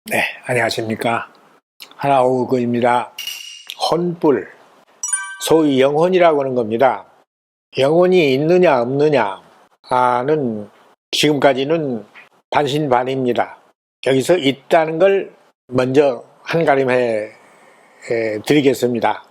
네, 안녕하십니까. 하나오그입니다. 혼불, 소위 영혼이라고 하는 겁니다. 영혼이 있느냐 없느냐는 지금까지는 반신반의입니다. 여기서 있다는 걸 먼저 한가림해 드리겠습니다.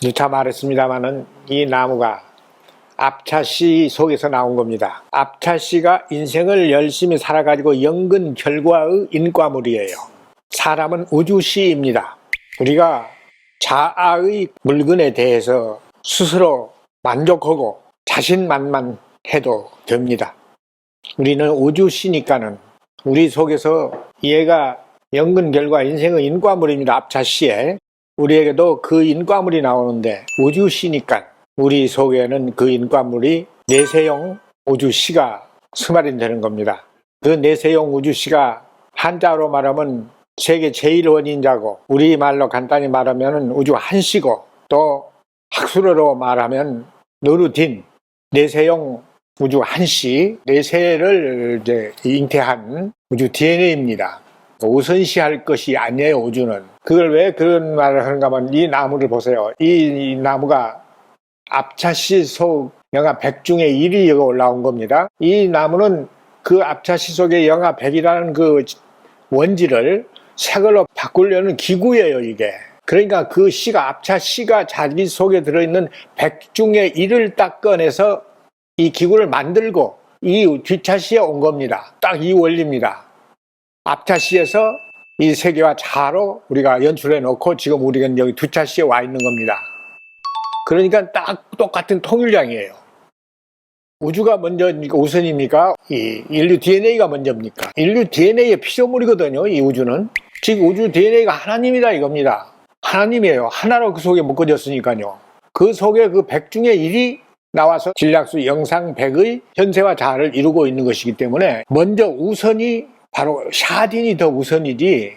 누차 말했습니다마는 이 나무가 압차씨 속에서 나온 겁니다. 압차씨가 인생을 열심히 살아가지고 연근 결과의 인과물이에요. 사람은 우주시입니다. 우리가 자아의 물건에 대해서 스스로 만족하고 자신만만해도 됩니다. 우리는 우주시니까는 우리 속에서 얘가 연근 결과 인생의 인과물입니다. 압차시에 우리에게도 그 인과물이 나오는데 우주시니까 우리 속에는 그 인과물이 내세용 우주시가 스마린되는 겁니다. 그 내세용 우주시가 한자로 말하면 세계 제1원인자고 우리말로 간단히 말하면 우주 한시고 또 학술어로 말하면 노르딘 내세용 우주 한시 내세를 이제 잉태한 우주 DNA입니다. 우선시할 것이 아니에요. 우주는. 그걸 왜 그런 말을 하는가 하면 이 나무를 보세요. 이 나무가 압차씨 속 영하 100 중에 1위 여기 올라온 겁니다. 이 나무는 그 압차씨 속의 영하 100이라는 그 원지를 색으로 바꾸려는 기구예요, 이게. 그러니까 그 씨가, 압차씨가 자기 속에 들어있는 100 중에 1을 딱 꺼내서 이 기구를 만들고 이 뒷차씨에 온 겁니다. 딱 이 원리입니다. 압차씨에서 이 세계와 자로 우리가 연출해 놓고 지금 우리가 여기 뒷차씨에 와 있는 겁니다. 그러니까 딱 똑같은 통일량이에요. 우주가 먼저입니까? 우선입니까? 이 인류 DNA가 먼저입니까? 인류 DNA의 피조물이거든요, 이 우주는. 즉, 우주 DNA가 하나님이다 이겁니다. 하나님이에요. 하나로 그 속에 묶어졌으니까요. 그 속에 그 100 중에 1이 나와서 진략수 영상 100의 현세와 자아를 이루고 있는 것이기 때문에 먼저 우선이 바로 샤딘이 더 우선이지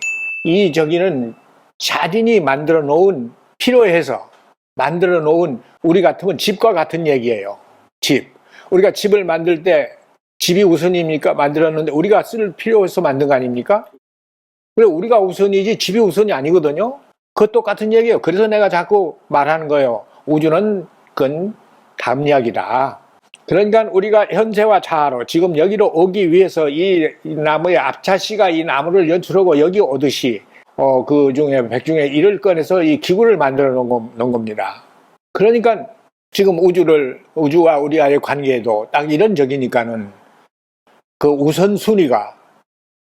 저기는 샤딘이 만들어 놓은 필요해서 만들어 놓은 우리 같으면 집과 같은 얘기예요. 집. 우리가 집을 만들 때 집이 우선입니까? 만들었는데 우리가 쓸 필요해서 만든 거 아닙니까? 그래 우리가 우선이지 집이 우선이 아니거든요. 그것 똑같은 얘기예요. 그래서 내가 자꾸 말하는 거예요. 우주는 그건 다음 이야기다. 그러니까 우리가 현세와 자아로 지금 여기로 오기 위해서 이 나무의 압차씨가 이 나무를 연출하고 여기 오듯이 그 중에 100 중에 1을 꺼내서 이 기구를 만들어 놓은 겁니다. 그러니까 지금 우주와 우리와의 관계에도 딱 이런 적이니까는 그 우선순위가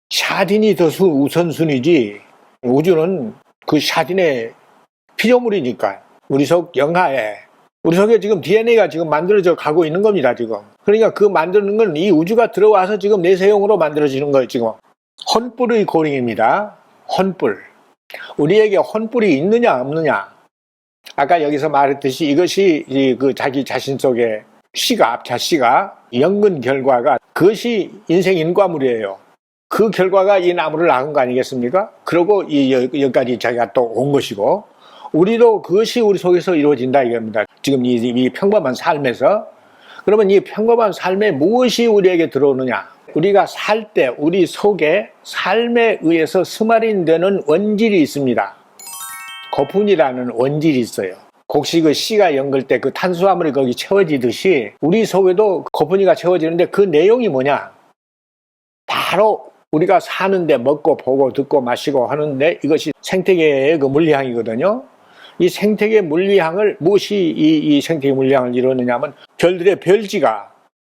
샤딘이 더 우선순위지 우주는 그 샤딘의 피조물이니까 우리 속 영하에 우리 속에 지금 DNA가 지금 만들어져 가고 있는 겁니다, 지금. 그러니까 그 만드는 건 이 우주가 들어와서 지금 내세용으로 만들어지는 거예요, 지금. 혼불의 고링입니다. 혼불. 우리에게 혼불이 있느냐, 없느냐. 아까 여기서 말했듯이 이것이 그 자기 자신 속에 압차씨가 연근 결과가 그것이 인생 인과물이에요. 그 결과가 이 나무를 낳은 거 아니겠습니까? 그러고 여기까지 자기가 또 온 것이고, 우리도 그것이 우리 속에서 이루어진다 이겁니다. 지금 이 평범한 삶에서. 그러면 이 평범한 삶에 무엇이 우리에게 들어오느냐? 우리가 살 때 우리 속에 삶에 의해서 스마린되는 원질이 있습니다. 거푼이라는 원질이 있어요. 곡식 그 씨가 연글 때 그 탄수화물이 거기 채워지듯이 우리 속에도 거푼이가 채워지는데 그 내용이 뭐냐? 바로 우리가 사는데 먹고 보고 듣고 마시고 하는데 이것이 생태계의 그 물리학이거든요. 이 생태계 물리학을 무엇이 이 생태계 물리학을 이루느냐 하면 별들의 별지가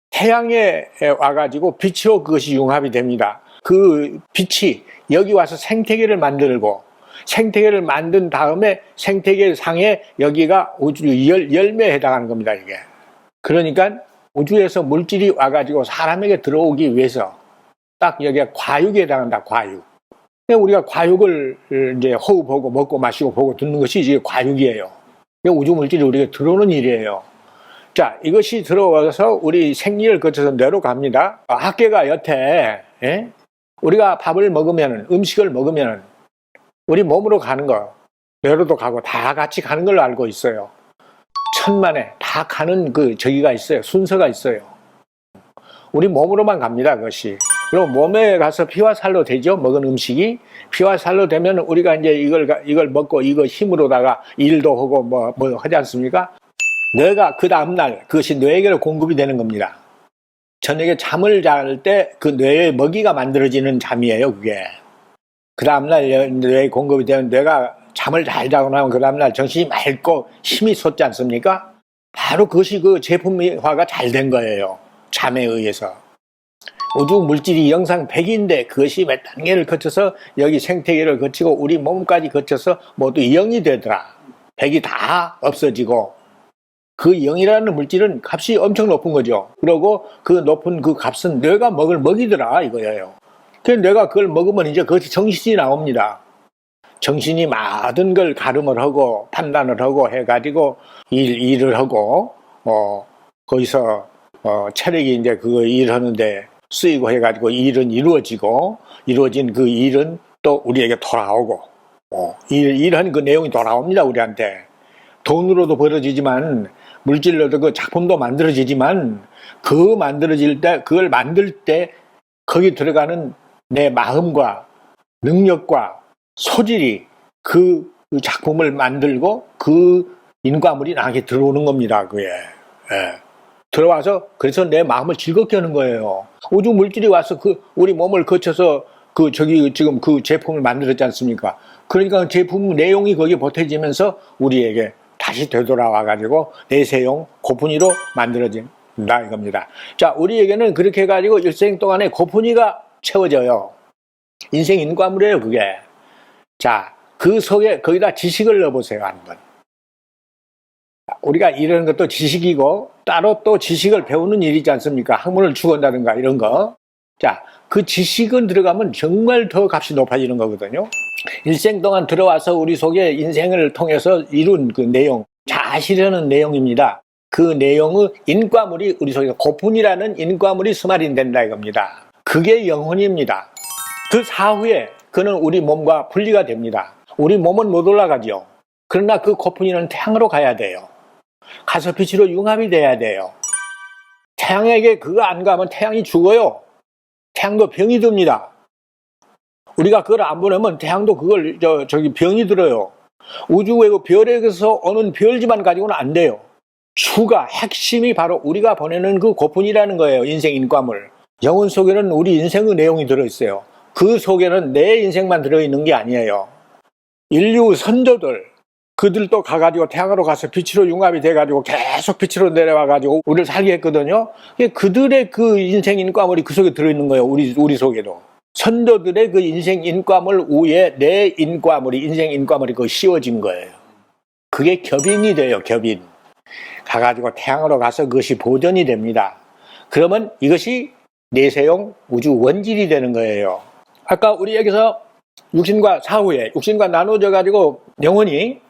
태양에 와가지고 빛으로 그것이 융합이 됩니다. 그 빛이 여기 와서 생태계를 만들고 생태계를 만든 다음에 생태계 상에 여기가 우주 열매에 해당하는 겁니다, 이게. 그러니까 우주에서 물질이 와가지고 사람에게 들어오기 위해서 딱 여기가 과육에 해당한다, 과육. 우리가 과육을 이제 호흡하고 먹고 마시고 보고 듣는 것이 이제 과육이에요. 우주 물질이 우리에게 들어오는 일이에요. 자, 이것이 들어와서 우리 생리를 거쳐서 뇌로 갑니다. 학계가 여태, 우리가 밥을 먹으면, 음식을 먹으면, 우리 몸으로 가는 거, 뇌로도 가고 다 같이 가는 걸로 알고 있어요. 천만에 다 가는 저기가 있어요. 순서가 있어요. 우리 몸으로만 갑니다, 그것이. 그리고 몸에 가서 피와 살로 되죠. 먹은 음식이 피와 살로 되면 우리가 이제 이걸 먹고 이거 힘으로다가 일도 하고 뭐 하지 않습니까? 뇌가 그 다음날 그것이 뇌에게로 공급이 되는 겁니다. 저녁에 잠을 잘 때 그 뇌에 먹이가 만들어지는 잠이에요, 그게. 그 다음날 뇌에 공급이 되면 뇌가 잠을 잘 자고 나면 그 다음날 정신이 맑고 힘이 솟지 않습니까? 바로 그것이 그 제품화가 잘 된 거예요. 잠에 의해서. 우주 물질이 영상 100인데 그것이 몇 단계를 거쳐서 여기 생태계를 거치고 우리 몸까지 거쳐서 모두 0이 되더라. 100이 다 없어지고 그 0이라는 물질은 값이 엄청 높은 거죠. 그리고 그 높은 그 값은 뇌가 먹을 먹이더라 이거예요. 그래서 뇌가 그걸 먹으면 이제 그것이 정신이 나옵니다. 정신이 모든 걸 가름을 하고 판단을 하고 해가지고 일을 하고 거기서 체력이 이제 그거 일하는데 쓰이고 해가지고 일은 이루어진 그 일은 또 우리에게 돌아오고 일한 그 내용이 돌아옵니다. 우리한테 돈으로도 벌어지지만 물질로도 그 작품도 만들어지지만 그 만들어질 때 그걸 만들 때 거기 들어가는 내 마음과 능력과 소질이 그 작품을 만들고 그 인과물이 나에게 들어오는 겁니다. 그게 들어와서 그래서 내 마음을 즐겁게 하는 거예요. 우주 물질이 와서 그 우리 몸을 거쳐서 그 저기 지금 그 제품을 만들었지 않습니까? 그러니까 제품 내용이 거기에 보태지면서 우리에게 다시 되돌아와 가지고 내세용 고분위로 만들어진다 이겁니다. 자, 우리에게는 그렇게 해 가지고 일생 동안에 고분위가 채워져요. 인생 인과물이에요, 그게. 자, 그 속에 거기다 지식을 넣어보세요, 한번. 우리가 이런 것도 지식이고 따로 또 지식을 배우는 일이지 않습니까? 학문을 추구한다든가 이런 거. 자, 그 지식은 들어가면 정말 더 값이 높아지는 거거든요. 일생 동안 들어와서 우리 속에 인생을 통해서 이룬 그 내용, 자시려는 내용입니다. 그 내용의 인과물이 우리 속에 고분이라는 인과물이 스마린된다 이겁니다. 그게 영혼입니다. 그 사후에 그는 우리 몸과 분리가 됩니다. 우리 몸은 못 올라가죠. 그러나 그 고분이는 태양으로 가야 돼요. 가서 빛으로 융합이 돼야 돼요. 태양에게 그거 안 가면 태양이 죽어요. 태양도 병이 듭니다. 우리가 그걸 안 보내면 태양도 그걸 저기 병이 들어요. 우주 외국 별에서 오는 별지만 가지고는 안 돼요. 주가 핵심이 바로 우리가 보내는 그 고분이라는 거예요. 인생 인과물. 영혼 속에는 우리 인생의 내용이 들어있어요. 그 속에는 내 인생만 들어있는 게 아니에요. 인류 선조들 그들도 가가지고 태양으로 가서 빛으로 융합이 돼가지고 계속 빛으로 내려와가지고 우리를 살게 했거든요. 그들의 그 인생 인과물이 그 속에 들어있는 거예요. 우리 속에도. 선조들의 그 인생 인과물 위에 내 인과물이 인생 인과물이 그 씌워진 거예요. 그게 겹인이 돼요. 겹인. 가가지고 태양으로 가서 그것이 보존이 됩니다. 그러면 이것이 내세용 우주 원질이 되는 거예요. 아까 우리 여기서 육신과 사후에 육신과 나눠져 가지고 영혼이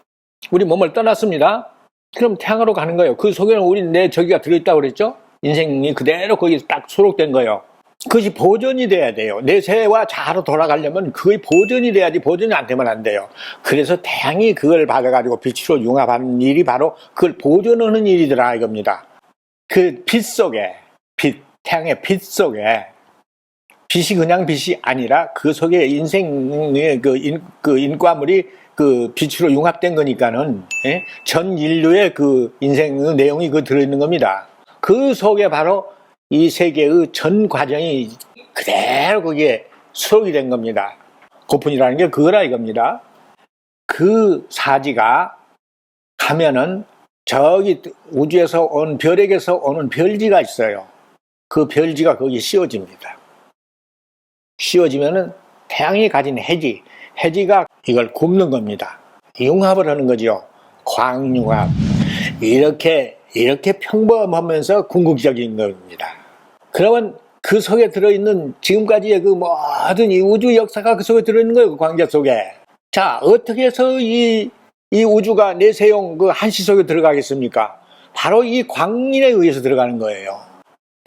우리 몸을 떠났습니다. 그럼 태양으로 가는 거예요. 그 속에는 우리 내 저기가 들어있다고 그랬죠? 인생이 그대로 거기에 딱 수록된 거예요. 그것이 보존이 돼야 돼요. 내세와 자아로 돌아가려면 그게 보존이 돼야지 보존이 안 되면 안 돼요. 그래서 태양이 그걸 받아가지고 빛으로 융합하는 일이 바로 그걸 보존하는 일이더라 이겁니다. 그 빛 속에 태양의 빛 속에 빛이 그냥 빛이 아니라 그 속에 인생의 그 인과물이 그 빛으로 융합된 거니까는 전 인류의 그 인생의 내용이 그 들어있는 겁니다. 그 속에 바로 이 세계의 전 과정이 그대로 거기에 수록이 된 겁니다. 고픈이라는 게 그거라 이겁니다. 그 사지가 가면은 저기 우주에서 온 별에게서 오는 별지가 있어요. 그 별지가 거기에 씌워집니다. 씌워지면은 태양이 가진 해지가 이걸 굽는 겁니다. 융합을 하는 거죠. 광융합. 이렇게 평범하면서 궁극적인 겁니다. 그러면 그 속에 들어있는 지금까지의 그 모든 이 우주 역사가 그 속에 들어있는 거예요. 그 광자 속에. 자, 어떻게 해서 이 우주가 내세용 그 한시 속에 들어가겠습니까? 바로 이 광인에 의해서 들어가는 거예요.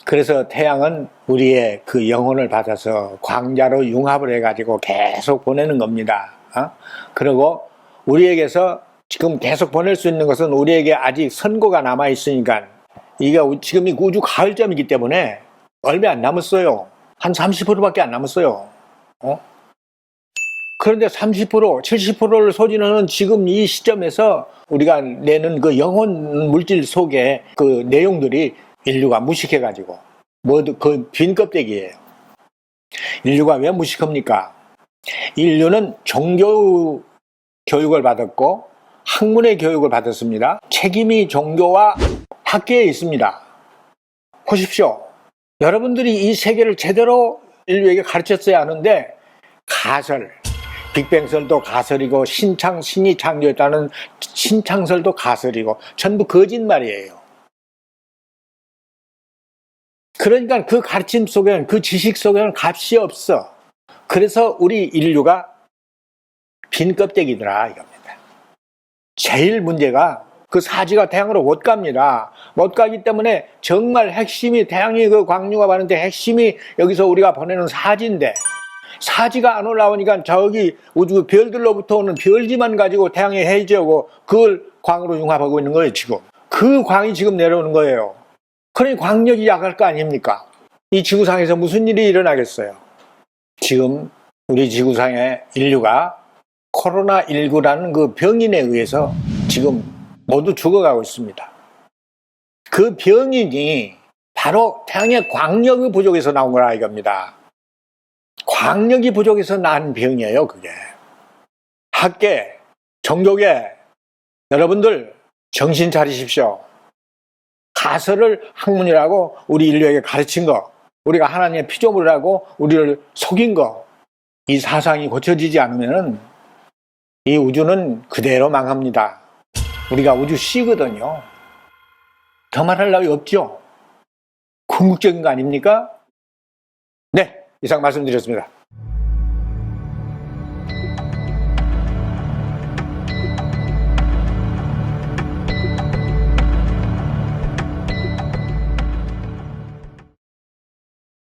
그래서 태양은 우리의 그 영혼을 받아서 광자로 융합을 해가지고 계속 보내는 겁니다. 그리고 우리에게서 지금 계속 보낼 수 있는 것은 우리에게 아직 선고가 남아있으니까 이게 지금 이 우주 가을점이기 때문에 얼마 안 남았어요. 한 30%밖에 안 남았어요. 그런데 30%, 70%를 소진하는 지금 이 시점에서 우리가 내는 그 영혼 물질 속에 그 내용들이 인류가 무식해가지고 모두 그 빈 껍데기예요. 인류가 왜 무식합니까? 인류는 종교 교육을 받았고 학문의 교육을 받았습니다. 책임이 종교와 학계에 있습니다. 보십시오. 여러분들이 이 세계를 제대로 인류에게 가르쳤어야 하는데 가설, 빅뱅설도 가설이고 신이 창조했다는 신창설도 가설이고 전부 거짓말이에요. 그러니까 그 가르침 속에는, 그 지식 속에는 값이 없어. 그래서 우리 인류가 빈 껍데기더라 이겁니다. 제일 문제가 그 사지가 태양으로 못 갑니다. 못 가기 때문에 정말 핵심이, 태양이 그 광류가 많은데 핵심이 여기서 우리가 보내는 사지인데 사지가 안 올라오니까 저기 우주 별들로부터 오는 별지만 가지고 태양에 해지하고 그걸 광으로 융합하고 있는 거예요 지금. 그 광이 지금 내려오는 거예요. 그러니 광력이 약할 거 아닙니까? 이 지구상에서 무슨 일이 일어나겠어요? 지금 우리 지구상의 인류가 코로나19라는 그 병인에 의해서 지금 모두 죽어가고 있습니다. 그 병인이 바로 태양의 광력이 부족해서 나온 거라 이겁니다. 광력이 부족해서 난 병이에요 그게. 학계, 종교계, 여러분들 정신 차리십시오. 가설을 학문이라고 우리 인류에게 가르친 거, 우리가 하나님의 피조물이라고 우리를 속인 거, 이 사상이 고쳐지지 않으면 이 우주는 그대로 망합니다. 우리가 우주 C거든요. 더 말할 나위 없죠? 궁극적인 거 아닙니까? 네, 이상 말씀드렸습니다.